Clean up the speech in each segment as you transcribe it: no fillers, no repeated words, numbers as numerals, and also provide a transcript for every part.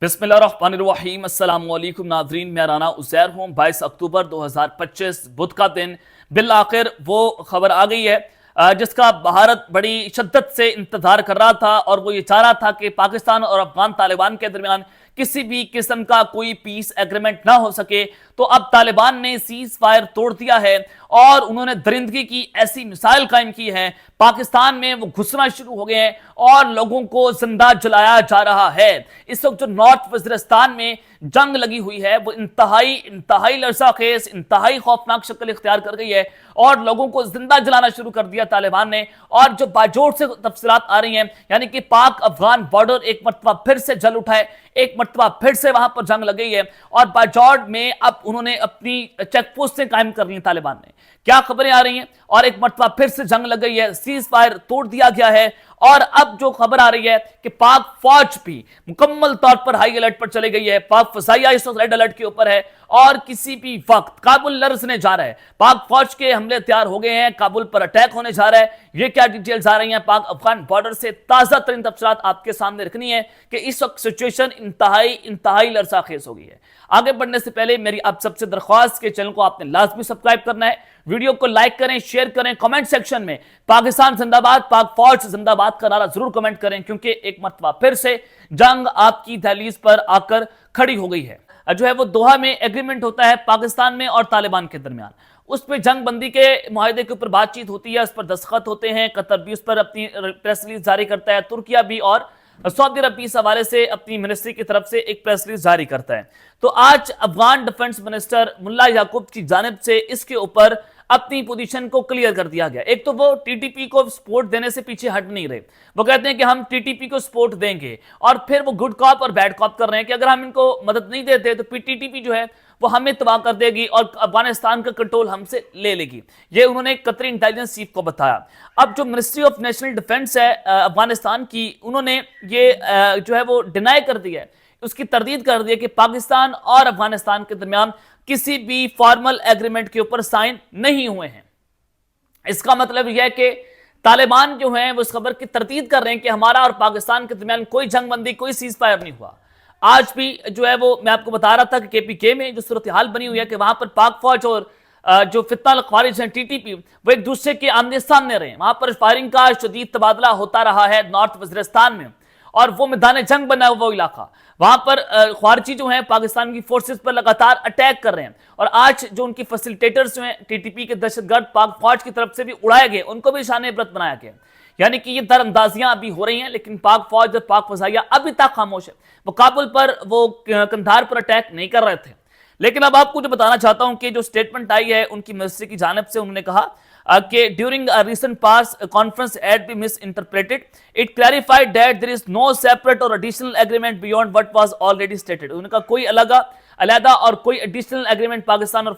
बिस्मिल्लाहिर्रहमानिर्रहीम। अस्सलाम वालेकुम नाज़रीन, मैं राना उज़ैर हूँ। 22 अक्टूबर 2025 बुध का दिन बिल आखिर वो खबर आ गई है जिसका भारत बड़ी शिद्दत से इंतजार कर रहा था, और वो ये चाह रहा था कि पाकिस्तान और अफगान तालिबान के दरमियान किसी भी किस्म का कोई पीस एग्रीमेंट ना हो सके। तो अब तालिबान ने सीज फायर तोड़ दिया है और उन्होंने दरिंदगी की ऐसी मिसाइल कायम की है, पाकिस्तान में वो घुसना शुरू हो गए हैं और लोगों को जिंदा जलाया जा रहा है। इस वक्त जो नॉर्थ वज़ीरिस्तान में जंग लगी हुई है वो इंतहाई लरज़ाखेज़, इंतहाई खौफनाक शक्ल इख्तियार कर गई है और लोगों को जिंदा जलाना शुरू कर दिया तालिबान ने। और जो बाजोर से तफसीलात आ रही हैं, यानी कि पाक अफगान बॉर्डर एक मरतबा फिर से जल उठा है, एक मरतबा फिर से वहां पर जंग लग गई है और बाजौर में अब उन्होंने अपनी चेक पोस्टें कायम कर ली तालिबान ने। क्या खबरें आ रही हैं, और एक मरतबा फिर से जंग लग गई है, सीज फायर तोड़ दिया गया है। और अब जो खबर आ रही है कि पाक फौज भी मुकम्मल तौर पर हाई अलर्ट पर चली गई है, पाक फजाइया इस वक्त रेड अलर्ट के ऊपर है और किसी भी वक्त काबुल लरसने जा रहा है। पाक फौज के हमले तैयार हो गए हैं, काबुल पर अटैक होने जा रहा है। ये क्या डिटेल्स आ रही हैं पाक अफगान बॉर्डर से, ताजा तरीन तफसीलात आपके सामने रखनी है कि इस वक्त सिचुएशन इंतहाई लरज़ाखेज़ हो गई है। आगे बढ़ने से पहले मेरी आप सबसे दरख्वास्त के चैनल को आपने लाजमी सब्सक्राइब करना है, वीडियो को लाइक करें, शेयर करें, कमेंट सेक्शन में पाकिस्तान जिंदाबाद, पाक फौज जिंदाबाद का नारा जरूर कमेंट करें, क्योंकि एक मरतबा फिर से जंग आपकी दहलीज पर आकर खड़ी हो गई है। जो है वो दोहा में एग्रीमेंट होता है पाकिस्तान में और तालिबान के दरमियान, उस पर जंग बंदी के मुआहदे के ऊपर बातचीत होती है, उस पर दस्तखत होते हैं, कतर भी उस पर अपनी प्रेस रिलीज जारी करता है, तुर्किया भी, और सऊदी अरब इस हवाले से अपनी मिनिस्ट्री की तरफ से एक प्रेस रिलीज जारी करता है। तो आज अफगान डिफेंस मिनिस्टर मुल्ला याकूब की जानिब से इसके ऊपर अपनी पोजीशन को क्लियर कर दिया गया। एक तो वो टीटीपी को सपोर्ट देने से पीछे हट नहीं रहे, वो कहते हैं कि हम टीटीपी को सपोर्ट देंगे, और फिर वो गुड कॉप और बैड कॉप कर रहे हैं कि अगर हम इनको मदद नहीं देते तो टीटीपी जो है वो हमें तबाह कर देगी और अफगानिस्तान का कंट्रोल हमसे ले लेगी। ये उन्होंने कतरी इंटेलिजेंस चीफ को बताया। अब जो मिनिस्ट्री ऑफ नेशनल डिफेंस है अफगानिस्तान की, उन्होंने ये जो है वो डिनाई कर दिया है, उसकी तरदीद कर दी है कि पाकिस्तान और अफगानिस्तान के दरमियान किसी भी फॉर्मल एग्रीमेंट के ऊपर साइन नहीं हुए हैं। इसका मतलब यह है कि तालिबान जो है वो इस खबर की तरदीद कर रहे हैं कि हमारा और पाकिस्तान के दरमियान कोई जंग बंदी, कोई सीज फायर नहीं हुआ। आज भी जो है वो मैं आपको बता रहा था कि केपीके में जो सूरत हाल बनी हुई है कि वहां पर पाक फौज और जो फित्ता ख्वारिज हैं टीटीपी, वो एक दूसरे के आमने सामने रहे। वहां पर फायरिंग का शदीद तबादला होता रहा है नॉर्थ वज़ीरिस्तान में, और वो मैदान जंग बना हुआ वो इलाका, वहां पर ख्वारिजी जो हैं पाकिस्तान की फोर्सेस पर लगातार अटैक कर रहे हैं। और आज जो उनकी फैसिलिटेटर्स जो हैं टीटीपी के दहशतगर्द पाक फौज की तरफ से भी उड़ाए गए, उनको भी शान इबरत बनाया गया। यानी कि ये दरअंदाजियां अभी हो रही हैं, लेकिन पाक फौज और पाक फजाइया अभी तक खामोश है। वो काबुल पर, वो कंधार पर अटैक नहीं कर रहे थे। लेकिन अब आपको जो बताना चाहता हूं कि जो स्टेटमेंट आई है उनकी मिनिस्ट्री की जानिब से, उन्होंने कहा कि during a recent pass conference had been misinterpreted, it clarified that there is no separate or additional agreement beyond what was already stated। उनका कोई अलग और कोई एडिशनल एग्रीमेंट पाकिस्तान और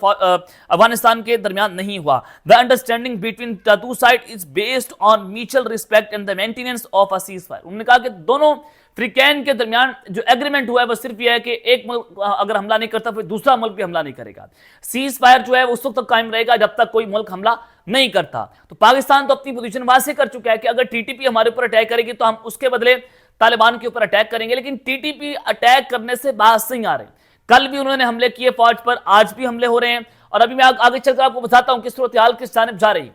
अफगानिस्तान के दरमियान नहीं हुआ। The understanding between the two side is based on mutual respect and the maintenance of a cease fire. उन्होंने कहा कि दोनों फ्रीकैन के दरमियान जो एग्रीमेंट हुआ है वो सिर्फ यह है कि एक मुल्क अगर हमला नहीं करता फिर दूसरा मुल्क भी हमला नहीं करेगा। सीज फायर जो है उस वक्त तक कायम रहेगा जब तक कोई मुल्क हमला नहीं करता। तो पाकिस्तान तो अपनी पोजीशन वाज़ेह कर चुका है कि अगर टीटीपी हमारे ऊपर अटैक करेगी तो हम उसके बदले तालिबान के ऊपर अटैक करेंगे, लेकिन टीटीपी अटैक करने से बाज नहीं आ रहे। कल भी उन्होंने हमले किए फौज पर, आज भी हमले हो रहे हैं, और अभी मैं आगे चलकर आपको बताता हूं कि सूरत हाल किस जानिब जा रही।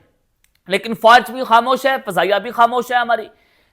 लेकिन फौज भी खामोश है, फजाइया भी खामोश है हमारी।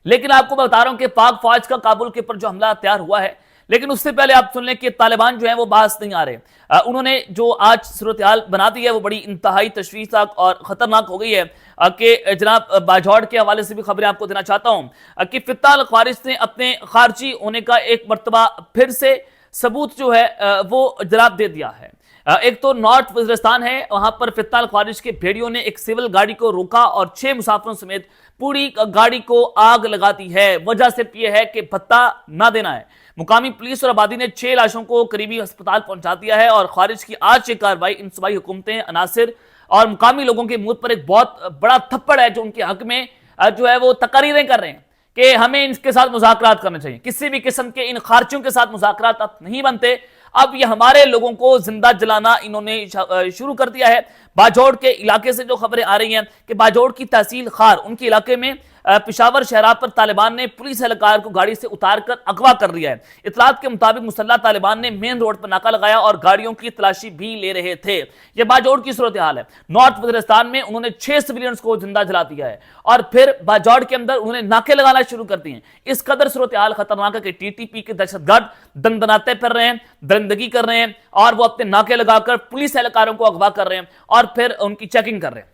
लेकिन आपको बता रहा हूं कि पाक फौज का काबुल के ऊपर जो हमला तैयार हुआ है, लेकिन उससे पहले आप सुन लें कि तालिबान जो है वो बाज नहीं आ रहे। उन्होंने जो आज सूरत हाल बना दी है वो बड़ी इंतहाई तशवीशनाक और खतरनाक हो गई है कि जनाब बाजौड़ के हवाले से भी खबरें आपको देना चाहता हूं कि फित्ता ख्वारिज ने अपने खारजी होने का एक मरतबा फिर से सबूत जो है वो जनाब दे दिया है। एक तो नॉर्थ वज़ीरिस्तान है, वहां पर फित्ता ख्वारिज के भेड़ियों ने एक सिविल गाड़ी को रोका और 6 मुसाफिरों समेत पूरी गाड़ी को आग लगा दी है। वजह सिर्फ यह है कि भत्ता ना देना है। मुकामी पुलिस और आबादी ने 6 लाशों को करीबी अस्पताल पहुंचा दिया है, और ख्वारिज की आज ये कार्रवाई इन सूबाई हुकूमतें, अनासिर और मुकामी लोगों के मुंह पर एक बहुत बड़ा थप्पड़ है, जो उनके हक में जो है वो तकरीरें कर रहे हैं कि हमें इनके साथ मुज़ाकरात करने चाहिए। किसी भी किस्म के इन खारचियों के साथ मुज़ाकरात अब नहीं बनते। अब ये हमारे लोगों को जिंदा जलाना इन्होंने शुरू कर दिया है। बाजौड़ के इलाके से जो खबरें आ रही हैं कि बाजौड़ की तहसील खार, उनके इलाके में پشاور شہرہ پر طالبان نے پولیس اہلکار کو گاڑی سے اتار کر اغوا کر لیا ہے۔ اطلاعات کے مطابق مسلح طالبان نے مین روڈ پر ناکہ لگایا اور گاڑیوں کی تلاشی بھی لے رہے تھے۔ یہ باجوڑ کی صورتحال ہے۔ نارتھ وزیرستان میں انہوں نے 6 سویلینز کو زندہ جلا دیا ہے اور پھر باجوڑ کے اندر انہوں نے ناکے لگانا شروع کر دیے ہیں۔ اس قدر صورتحال خطرناک ہے کہ ٹی ٹی پی کے دہشت گرد دندناتے پھر رہے ہیں، درندگی کر رہے ہیں اور وہ اپنے ناکے لگا کر پولیس اہلکاروں کو اغوا کر رہے ہیں اور پھر ان کی چیکنگ کر رہے ہیں۔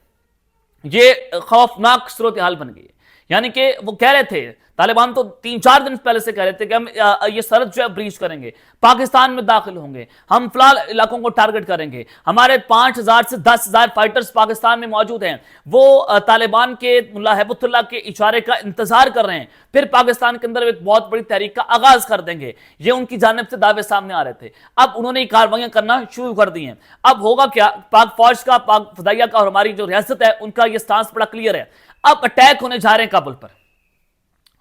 یہ خوفناک صورتحال بن گئی ہے۔ یعنی کہ وہ کہہ رہے تھے، طالبان تو 3-4 دن پہلے سے کہہ رہے تھے کہ ہم یہ سرحد جو ہے بریچ کریں گے، پاکستان میں داخل ہوں گے، ہم فلاں علاقوں کو ٹارگٹ کریں گے، ہمارے 5000 سے 10,000 فائٹرز پاکستان میں موجود ہیں، وہ طالبان کے ملا ہیبت اللہ کے اشارے کا انتظار کر رہے ہیں، پھر پاکستان کے اندر ایک بہت بڑی تحریک کا آغاز کر دیں گے۔ یہ ان کی جانب سے دعوے سامنے آ رہے تھے۔ اب انہوں نے یہ کارروائیاں کرنا شروع کر دی ہیں۔ اب ہوگا کیا؟ پاک فوج کا، پاک فضائیہ کا اور ہماری جو ریاست ہے ان کا یہ سٹانس بڑا کلیئر ہے۔ اب اٹیک ہونے جا رہے ہیں کابل پر۔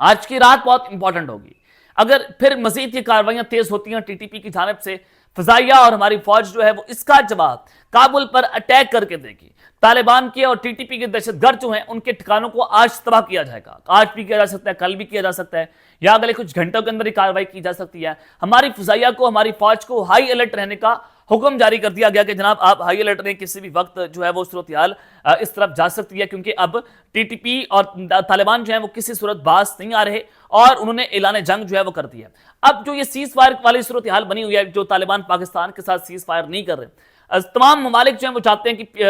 آج کی رات بہت امپورٹنٹ ہوگی۔ اگر پھر مزید یہ کارروائیاں تیز ہوتی ہیں ٹی ٹی پی کی جانب سے، فضائیہ اور ہماری فوج جو ہے وہ اس کا جواب کابل پر اٹیک کر کے دے گی۔ طالبان کے اور ٹی ٹی پی کے دہشت گرد جو ہیں ان کے ٹھکانوں کو آج تباہ کیا جائے گا۔ آج بھی کیا جا سکتا ہے، کل بھی کیا جا سکتا ہے، یا اگلے کچھ گھنٹوں کے اندر ہی کارروائی کی جا سکتی ہے۔ ہماری فضائیہ کو، ہماری فوج کو ہائی الرٹ رہنے کا حکم جاری کر دیا گیا کہ جناب آپ ہائی الرٹ رہیں، کسی بھی وقت جو ہے وہ صورتحال اس طرف جا سکتی ہے، کیونکہ اب ٹی ٹی پی اور طالبان جو ہیں وہ کسی صورت باز نہیں آ رہے اور انہوں نے اعلان جنگ جو ہے وہ کر دیا۔ اب جو یہ سیز فائر والی صورتحال بنی ہوئی ہے، جو طالبان پاکستان کے ساتھ سیز فائر نہیں کر رہے، تمام ممالک جو ہیں وہ چاہتے ہیں کہ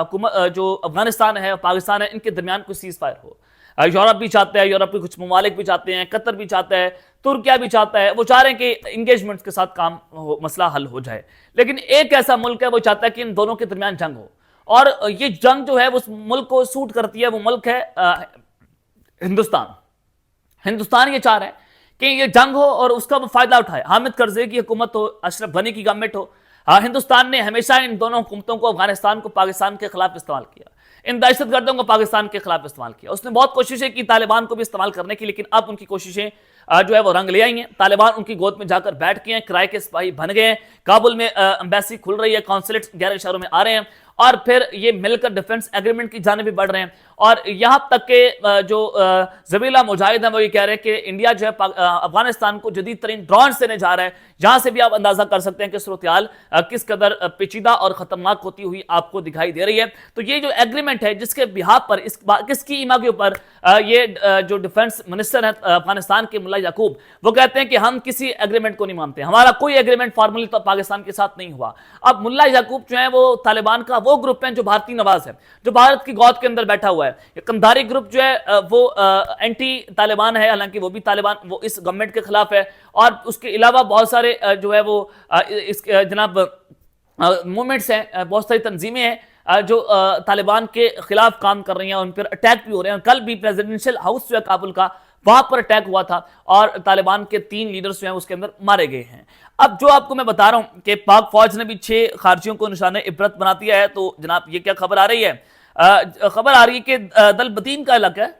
حکومت جو افغانستان ہے، پاکستان ہے، ان کے درمیان کوئی سیز فائر ہو۔ یورپ بھی چاہتا ہے، یورپ کے کچھ ممالک بھی چاہتے ہیں، قطر بھی چاہتا ہے، ترکیہ بھی چاہتا ہے، وہ چاہ رہے ہیں کہ انگیجمنٹس کے ساتھ کام ہو، مسئلہ حل ہو جائے۔ لیکن ایک ایسا ملک ہے وہ چاہتا ہے کہ ان دونوں کے درمیان جنگ ہو، اور یہ جنگ جو ہے اس ملک کو سوٹ کرتی ہے، وہ ملک ہے ہندوستان۔ ہندوستان یہ چاہ رہا ہے کہ یہ جنگ ہو اور اس کا وہ فائدہ اٹھائے۔ حامد کرزئی کی حکومت ہو، اشرف غنی کی گورنمنٹ ہو، ہندوستان نے ہمیشہ ان دونوں حکومتوں کو، افغانستان کو پاکستان کے خلاف استعمال کیا، ان دہشت گردوں کو پاکستان کے خلاف استعمال کیا۔ اس نے بہت کوششیں کی طالبان کو بھی استعمال کرنے کی، لیکن اب ان کی کوششیں جو ہے وہ رنگ لے آئی ہیں۔ طالبان ان کی گود میں جا کر بیٹھ گئے ہیں، کرائے کے سپاہی بن گئے ہیں، کابل میں ایمبیسی کھل رہی ہے، کانسلیٹس 11 شہروں میں آ رہے ہیں، اور پھر یہ مل کر ڈیفنس ایگریمنٹ کی جانب بھی بڑھ رہے ہیں، اور یہاں تک کہ جو زبیلا مجاہد ہیں وہ یہ کہہ رہے ہیں کہ انڈیا جو ہے افغانستان کو جدید ترین ڈرونز دینے جا رہا ہے۔ جہاں سے بھی آپ اندازہ کر سکتے ہیں کہ صورتحال کس قدر پیچیدہ اور خطرناک ہوتی ہوئی آپ کو دکھائی دے رہی ہے۔ تو یہ جو ایگریمنٹ ہے جس کے بہاف پر، کس کی ایما کے اوپر یہ جو ڈیفنس منسٹر ہیں افغانستان کے ملا یعقوب، وہ کہتے ہیں کہ ہم کسی ایگریمنٹ کو نہیں مانتے، ہمارا کوئی ایگریمنٹ فارملی تو پاکستان کے ساتھ نہیں ہوا۔ اب ملا یعقوب جو ہیں وہ طالبان کا وہ گروپ ہیں جو بھارتی نواز ہے، جو بھارت کی گود کے اندر بیٹھا ہوا ہے۔ یہ قندھاری گروپ جو ہے وہ اینٹی طالبان ہے، حالانکہ وہ بھی طالبان، وہ اس گورنمنٹ کے خلاف ہے، اور اس کے علاوہ بہت سارے جو ہے وہ اس جناب موومنٹس ہیں، بہت ساری تنظیمیں ہیں جو طالبان کے خلاف کام کر رہی ہیں، ان پر اٹیک بھی ہو رہے ہیں۔ کل بھی پریزیڈنشل ہاؤس جو ہے کابل کا، وہاں پر اٹیک ہوا تھا اور طالبان کے 3 لیڈرز جو ہیں اس کے اندر مارے گئے ہیں۔ اب جو آپ کو میں بتا رہا ہوں کہ پاک فوج نے بھی 6 خارجیوں کو نشانہ عبرت بنا دیا ہے، تو جناب یہ کیا خبر آ رہی ہے؟ خبر آ رہی ہے کہ دلبتین کا علاقہ ہے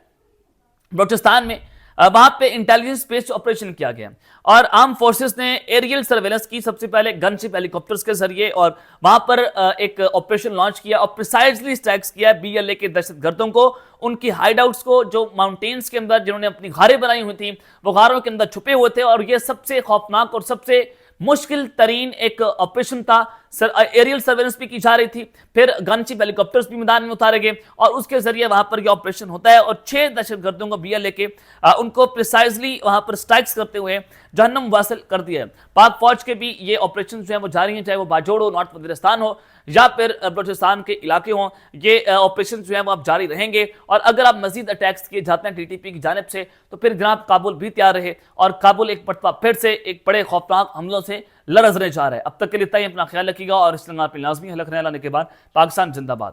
بلوچستان میں، وہاں پہ انٹیلیجنس بیسڈ آپریشن کیا گیا، اور آرم فورسز نے ایریل سرویلنس کی، سب سے پہلے گن شپ ہیلی کاپٹرز کے ذریعے، اور وہاں پر ایک آپریشن لانچ کیا اور پریسائزلی اسٹریکس کیا بی ایل اے کے دہشت گردوں کو، ان کی ہائیڈ آؤٹس کو، جو ماؤنٹینز کے اندر جنہوں نے اپنی غاریں بنائی ہوئی تھیں، وہ غاروں کے اندر چھپے ہوئے تھے، اور یہ سب سے خوفناک اور سب سے مشکل ترین ایک آپریشن تھا۔ ایریل سرویلنس بھی کی جا رہی تھی، پھر گن شپ ہیلی کاپٹرز بھی میدان میں اتارے گئے، اور اس کے ذریعے وہاں پر یہ آپریشن ہوتا ہے، اور 6 دہشت گردوں کو بی ایل اے کے ان کو پریسائزلی وہاں پر سٹرائکس کرتے ہوئے جہنم واصل کر دیا ہے۔ پاک فوج کے بھی یہ آپریشن جو ہیں وہ جاری ہیں، چاہے وہ باجوڑ ہو، نارتھ وزیرستان ہو، یا پھر بلوچستان کے علاقے ہوں، یہ آپریشن جو ہیں وہ اب جاری رہیں گے، اور اگر آپ مزید اٹیکس کیے جاتے ہیں ٹی ٹی پی کی جانب سے تو پھر جناب کابل بھی تیار رہے، اور کابل ایک مرتبہ پھر سے ایک بڑے خوفناک حملوں سے لرزنے جا رہا ہے۔ اب تک کے لیے اتنا ہی، اپنا خیال رکھیے گا، اور اس لمحہ پہ لازمی حلق رہنے لانے کے بعد پاکستان زندہ باد۔